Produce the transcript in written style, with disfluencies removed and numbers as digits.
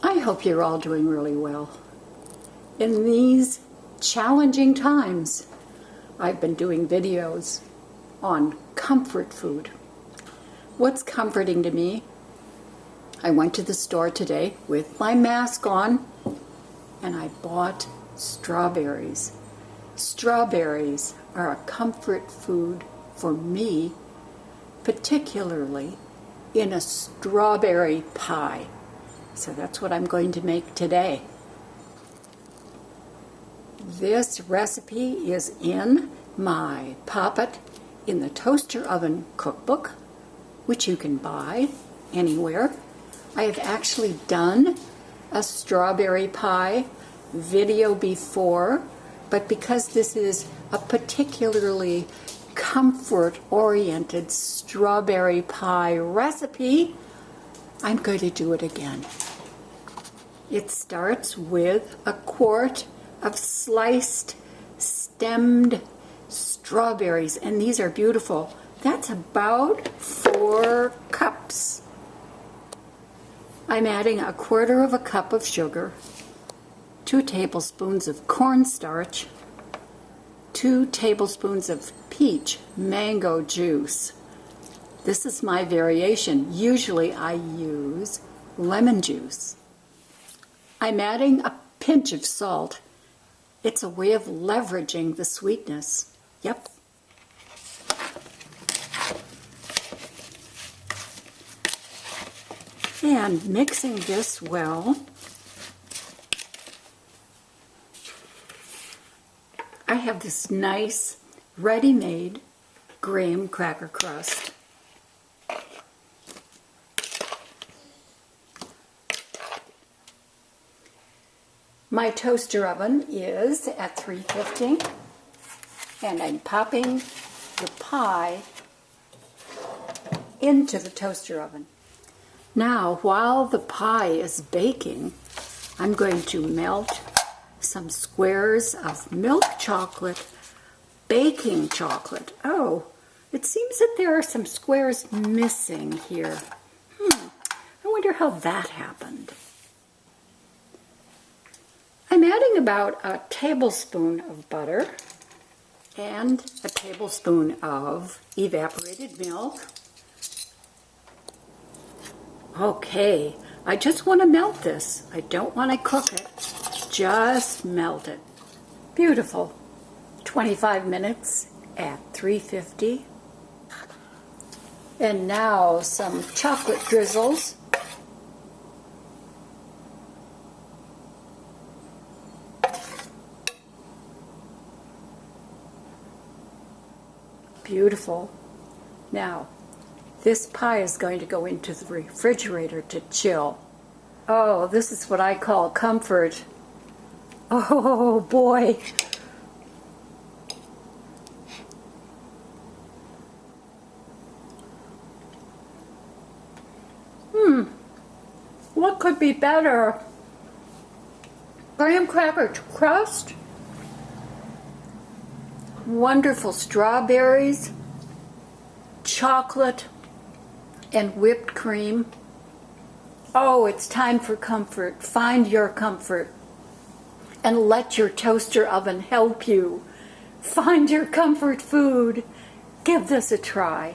I hope you're all doing really well. In these challenging times, I've been doing videos on comfort food. What's comforting to me? I went to the store today with my mask on and I bought strawberries. Strawberries are a comfort food for me, particularly in a strawberry pie. So that's what I'm going to make today. This recipe is in my Pop It in the Toaster Oven cookbook, which you can buy anywhere. I have actually done a strawberry pie video before, but because this is a particularly comfort-oriented strawberry pie recipe, I'm going to do it again. It starts with a quart of sliced, stemmed strawberries, and these are beautiful. That's about 4 cups. I'm adding a quarter of a cup of sugar, 2 tablespoons of cornstarch, 2 tablespoons of peach mango juice. This is my variation. Usually I use lemon juice. I'm adding a pinch of salt. It's a way of leveraging the sweetness. Yep. And mixing this well, I have this nice ready-made graham cracker crust. My toaster oven is at 350, and I'm popping the pie into the toaster oven. Now, while the pie is baking, I'm going to melt some squares of milk chocolate, baking chocolate. Oh, it seems that there are some squares missing here. I wonder how that happened. I'm adding about a tablespoon of butter and a tablespoon of evaporated milk. Okay, I just want to melt this. I don't want to cook it, just melt it. Beautiful. 25 minutes at 350. And now some chocolate drizzles. Beautiful. Now, this pie is going to go into the refrigerator to chill. Oh, this is what I call comfort. Oh boy. What could be better? Graham cracker crust, wonderful strawberries, chocolate, and whipped cream. Oh, it's time for comfort. Find your comfort and let your toaster oven help you. Find your comfort food. Give this a try.